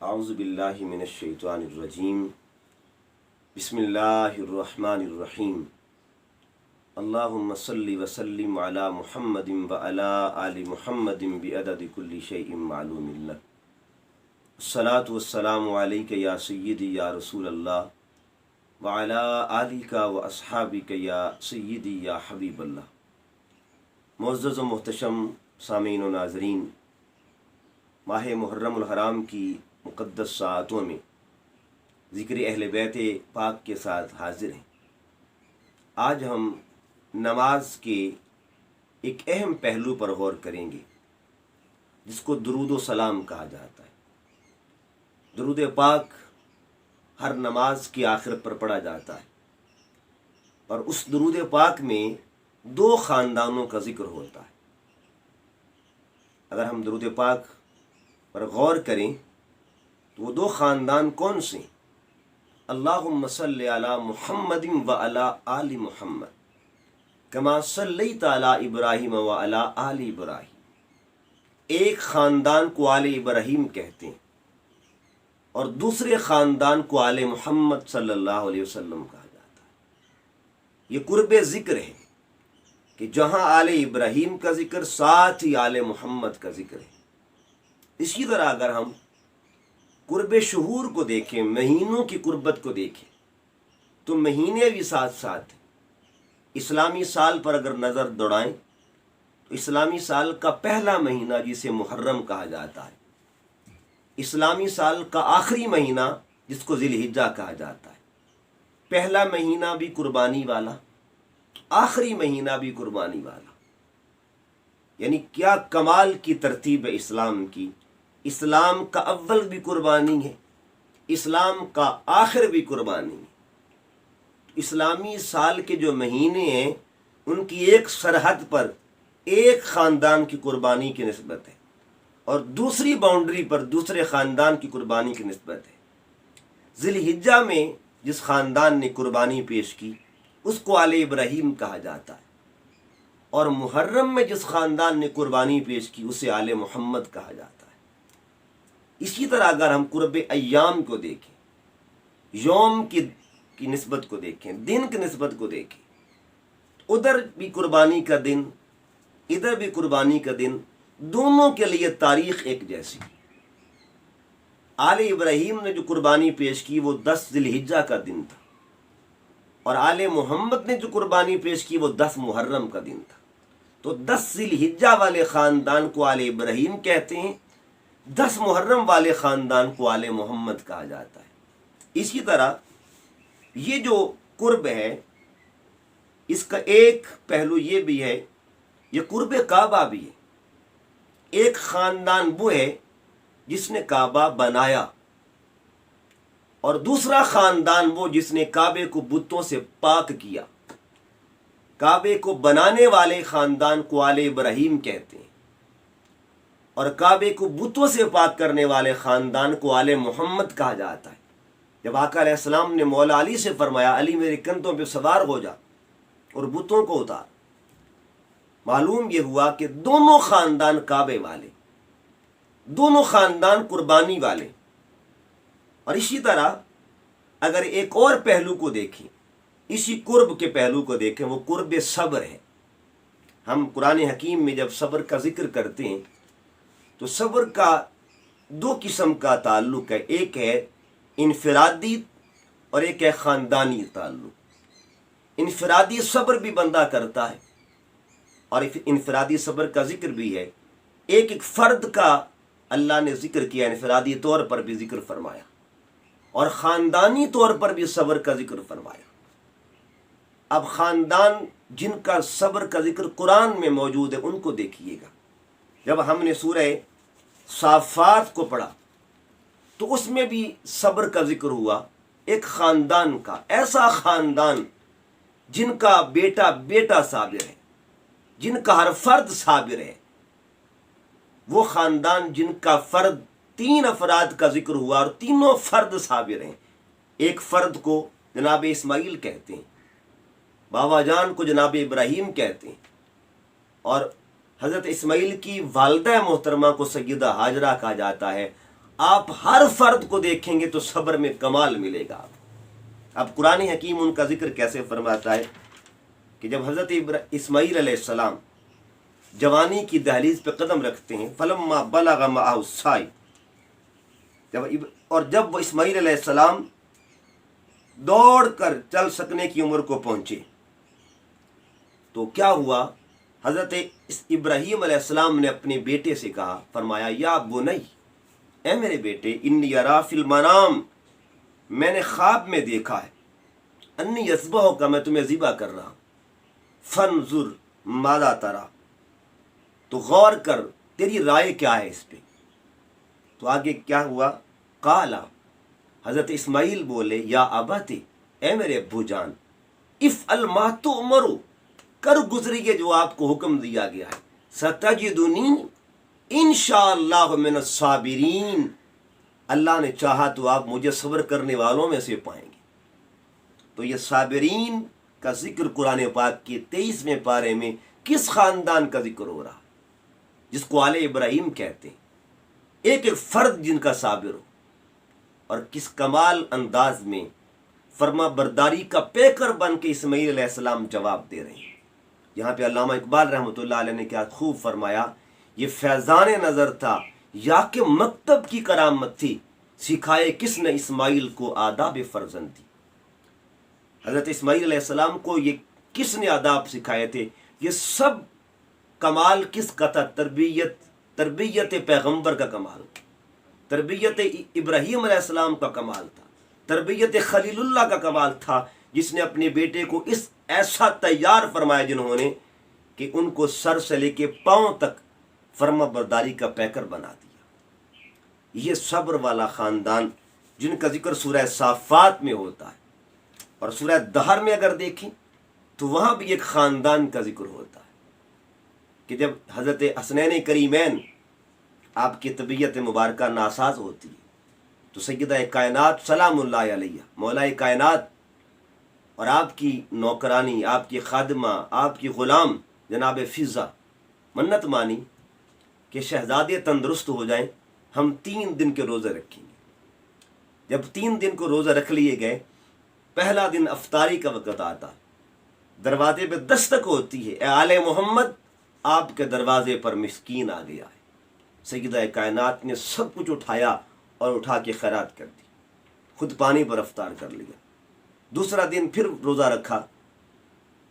اعوذ باللہ من الشیطان الرجیم بسم اللہ الرحمن الرحیم اللہم صلی وسلم علی محمد وعلی آل محمد بعدد کل شیء معلوم اللہ الصلاۃ والسلام علیک یا سیدی یا رسول اللہ وعلی آلک و اصحابک یا سیدی یا حبیب اللہ۔ معزز و محتشم سامعین و ناظرین، ماہ محرم الحرام کی مقدس ساعتوں میں ذکر اہل بیت پاک کے ساتھ حاضر ہیں۔ آج ہم نماز کے ایک اہم پہلو پر غور کریں گے جس کو درود و سلام کہا جاتا ہے۔ درود پاک ہر نماز کی آخر پر پڑھا جاتا ہے اور اس درود پاک میں دو خاندانوں کا ذکر ہوتا ہے۔ اگر ہم درود پاک پر غور کریں تو وہ دو خاندان کون سے؟ اللہم صلی علی محمد وعلی آل محمد کما صلیت علی ابراہیم وعلی آل ابراہیم۔ ایک خاندان کو آل ابراہیم کہتے ہیں اور دوسرے خاندان کو آل محمد صلی اللہ علیہ وسلم کہا جاتا ہے۔ یہ قرب ذکر ہے کہ جہاں آل ابراہیم کا ذکر ساتھ ہی آل محمد کا ذکر ہے۔ اسی طرح اگر ہم قرب شہور کو دیکھیں، مہینوں کی قربت کو دیکھیں، تو مہینے بھی ساتھ ساتھ ہیں۔ اسلامی سال پر اگر نظر دوڑائیں تو اسلامی سال کا پہلا مہینہ جسے محرم کہا جاتا ہے، اسلامی سال کا آخری مہینہ جس کو ذی الحجہ کہا جاتا ہے، پہلا مہینہ بھی قربانی والا، آخری مہینہ بھی قربانی والا۔ یعنی کیا کمال کی ترتیب ہے اسلام کی۔ اسلام کا اول بھی قربانی ہے، اسلام کا آخر بھی قربانی ہے۔ اسلامی سال کے جو مہینے ہیں ان کی ایک سرحد پر ایک خاندان کی قربانی کی نسبت ہے اور دوسری باؤنڈری پر دوسرے خاندان کی قربانی کی نسبت ہے۔ ذی الحجہ میں جس خاندان نے قربانی پیش کی اس کو آل ابراہیم کہا جاتا ہے، اور محرم میں جس خاندان نے قربانی پیش کی اسے آل محمد کہا جاتا ہے۔ اسی طرح اگر ہم قرب ایام کو دیکھیں، یوم کی نسبت کو دیکھیں، دن کی نسبت کو دیکھیں، ادھر بھی قربانی کا دن، ادھر بھی قربانی کا دن، دونوں کے لیے تاریخ ایک جیسی۔ آل ابراہیم نے جو قربانی پیش کی وہ 10 ذی الحجہ کا دن تھا، اور آل محمد نے جو قربانی پیش کی وہ 10 محرم کا دن تھا۔ تو 10 ذی الحجہ والے خاندان کو آل ابراہیم کہتے ہیں، 10 محرم والے خاندان کو آل محمد کہا جاتا ہے۔ اسی طرح یہ جو قرب ہے اس کا ایک پہلو یہ بھی ہے، یہ قرب کعبہ بھی ہے۔ ایک خاندان وہ ہے جس نے کعبہ بنایا، اور دوسرا خاندان وہ جس نے کعبے کو بتوں سے پاک کیا۔ کعبے کو بنانے والے خاندان کو آل ابراہیم کہتے ہیں، اور کعبے کو بتوں سے پاک کرنے والے خاندان کو آل محمد کہا جاتا ہے۔ جب آقا علیہ السلام نے مولا علی سے فرمایا علی میرے کندھوں پہ سوار ہو جا اور بتوں کو اتار، معلوم یہ ہوا کہ دونوں خاندان کعبے والے، دونوں خاندان قربانی والے۔ اور اسی طرح اگر ایک اور پہلو کو دیکھیں، اسی قرب کے پہلو کو دیکھیں، وہ قرب صبر ہے۔ ہم قرآن حکیم میں جب صبر کا ذکر کرتے ہیں تو صبر کا دو قسم کا تعلق ہے، ایک ہے انفرادی اور ایک ہے خاندانی تعلق۔ انفرادی صبر بھی بندہ کرتا ہے، اور انفرادی صبر کا ذکر بھی ہے، ایک ایک فرد کا اللہ نے ذکر کیا، انفرادی طور پر بھی ذکر فرمایا اور خاندانی طور پر بھی صبر کا ذکر فرمایا۔ اب خاندان جن کا صبر کا ذکر قرآن میں موجود ہے ان کو دیکھیے گا۔ جب ہم نے سورہ صافات کو پڑھا تو اس میں بھی صبر کا ذکر ہوا، ایک خاندان کا، ایسا خاندان جن کا بیٹا بیٹا صابر ہے، جن کا ہر فرد صابر ہے، وہ خاندان جن کا فرد 3 افراد کا ذکر ہوا اور تینوں فرد صابر ہیں۔ ایک فرد کو جناب اسماعیل کہتے ہیں، بابا جان کو جناب ابراہیم کہتے ہیں، اور حضرت اسماعیل کی والدہ محترمہ کو سیدہ ہاجرہ کہا جاتا ہے، آپ ہر فرد کو دیکھیں گے تو صبر میں کمال ملے گا. اب قرآن حکیم ان کا ذکر کیسے فرماتا ہے کہ جب حضرت اسماعیل علیہ السلام جوانی کی دہلیز پہ قدم رکھتے ہیں، فلما بلغ معہ السعی، جب وہ اسماعیل علیہ السلام دوڑ کر چل سکنے کی عمر کو پہنچے تو کیا ہوا؟ حضرت ابراہیم علیہ السلام نے اپنے بیٹے سے کہا، فرمایا یا بنی، اے میرے بیٹے، انی ارا فی المنام، میں نے خواب میں دیکھا ہے، انی اذبحک، میں تمہیں ذبح کر رہا ہوں، فانظر ماذا تری، تو غور کر تیری رائے کیا ہے اس پہ. تو آگے کیا ہوا؟ قالا، حضرت اسماعیل بولے، یا ابت، اے میرے ابو جان، افعل ما تؤمر، کر گزریے جو آپ کو حکم دیا گیا ہے، ستجدنی انشاءاللہ من الصابرین، اللہ نے چاہا تو آپ مجھے صبر کرنے والوں میں سے پائیں گے. تو یہ صابرین کا ذکر قرآن پاک کے 23ویں پارے میں کس خاندان کا ذکر ہو رہا، جس کو آل ابراہیم کہتے ہیں، ایک ایک فرد جن کا صابر ہو، اور کس کمال انداز میں فرما برداری کا پیکر بن کے اسماعیل علیہ السلام جواب دے رہے ہیں. یہاں پہ علامہ اقبال رحمۃ اللہ علیہ نے کیا خوب فرمایا، یہ فیضان نظر تھا یا کہ مکتب کی کرامت تھی، سکھائے کس نے اسماعیل کو آداب فرزندی. حضرت اسماعیل علیہ السلام کو یہ کس نے آداب سکھائے تھے؟ یہ سب کمال کس کا تھا؟ تربیت پیغمبر کا کمال تھا، تربیت ابراہیم علیہ السلام کا کمال تھا، تربیت خلیل اللہ کا کمال تھا، جس نے اپنے بیٹے کو اس ایسا تیار فرمایا جنہوں نے کہ ان کو سر سے لے کے پاؤں تک فرما برداری کا پیکر بنا دیا. یہ صبر والا خاندان جن کا ذکر سورہ صافات میں ہوتا ہے، اور سورہ دہر میں اگر دیکھیں تو وہاں بھی ایک خاندان کا ذکر ہوتا ہے کہ جب حضرت حسنین کریمین آپ کی طبیعت مبارکہ ناساز ہوتی ہے تو سیدہ کائنات سلام اللہ علیہ، مولا کائنات، اور آپ کی نوکرانی، آپ کی خادمہ، آپ کی غلام جناب فضا منت مانی کہ شہزادے تندرست ہو جائیں، ہم 3 دن کے روزے رکھیں گے. جب 3 دن کو روزہ رکھ لیے گئے، پہلا دن افطاری کا وقت آتا، دروازے پہ دستک ہوتی ہے، اے آل محمد، آپ کے دروازے پر مسکین آ گیا ہے. سیدہ کائنات نے سب کچھ اٹھایا اور اٹھا کے خیرات کر دی، خود پانی پر افطار کر لیا. دوسرا دن پھر روزہ رکھا،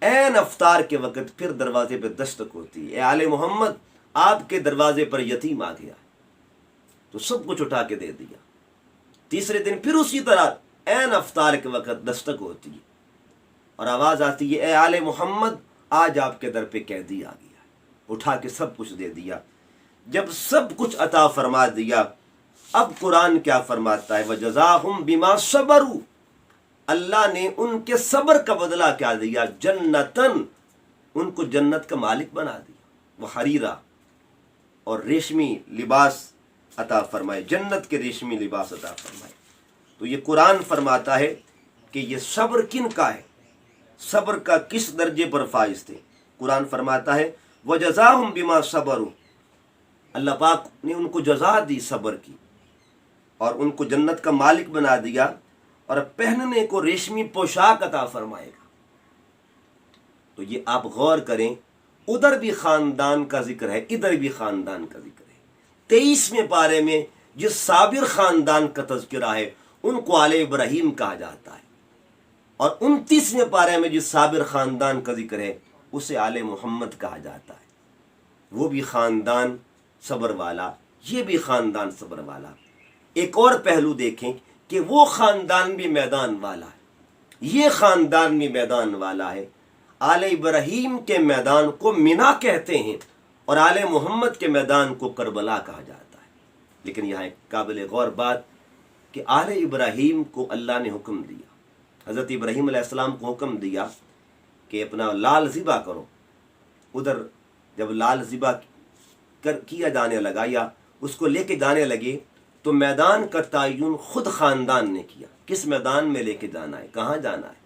عین افطار کے وقت پھر دروازے پہ دستک ہوتی ہے، اے آل محمد، آپ کے دروازے پر یتیم آ گیا، تو سب کچھ اٹھا کے دے دیا. تیسرے دن پھر اسی طرح عین افطار کے وقت دستک ہوتی ہے اور آواز آتی ہے، اے آل محمد، آج آپ کے در پہ قیدی آ گیا، اٹھا کے سب کچھ دے دیا. جب سب کچھ عطا فرما دیا، اب قرآن کیا فرماتا ہے؟ وَجَزَاهُمْ بِمَا صَبَرُوا، اللہ نے ان کے صبر کا بدلہ کیا دیا؟ جنتن، ان کو جنت کا مالک بنا دیا، وہ حریرہ، اور ریشمی لباس عطا فرمائے، جنت کے ریشمی لباس عطا فرمائے. تو یہ قرآن فرماتا ہے کہ یہ صبر کن کا ہے، صبر کا کس درجے پر فائز تھے. قرآن فرماتا ہے وَجَزَاهُمْ بِمَا صَبَرُوا، اللہ پاک نے ان کو جزا دی صبر کی، اور ان کو جنت کا مالک بنا دیا، اور پہننے کو ریشمی پوشاک عطا فرمائے گا. تو یہ آپ غور کریں، ادھر بھی خاندان کا ذکر ہے، ادھر بھی خاندان کا ذکر ہے. 23ویں پارے میں جس صابر خاندان کا تذکرہ ہے ان کو آل ابراہیم کہا جاتا ہے، اور 29ویں پارے میں جس صابر خاندان کا ذکر ہے اسے آل محمد کہا جاتا ہے. وہ بھی خاندان صبر والا، یہ بھی خاندان صبر والا. ایک اور پہلو دیکھیں کہ وہ خاندان بھی میدان والا ہے، یہ خاندان بھی میدان والا ہے. آل ابراہیم کے میدان کو مینا کہتے ہیں اور آل محمد کے میدان کو کربلا کہا جاتا ہے. لیکن یہاں ایک قابل غور بات کہ آل ابراہیم کو اللہ نے حکم دیا، حضرت ابراہیم علیہ السلام کو حکم دیا کہ اپنا لال ذبح کرو. ادھر جب لال ذبح کیا جانے لگا یا اس کو لے کے جانے لگے تو میدان کا تعین خود خاندان نے کیا، کس میدان میں لے کے جانا ہے، کہاں جانا ہے.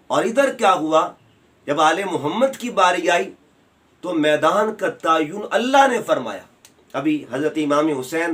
اور ادھر کیا ہوا، جب آل محمد کی باری آئی تو میدان کا تعین اللہ نے فرمایا. ابھی حضرت امام حسین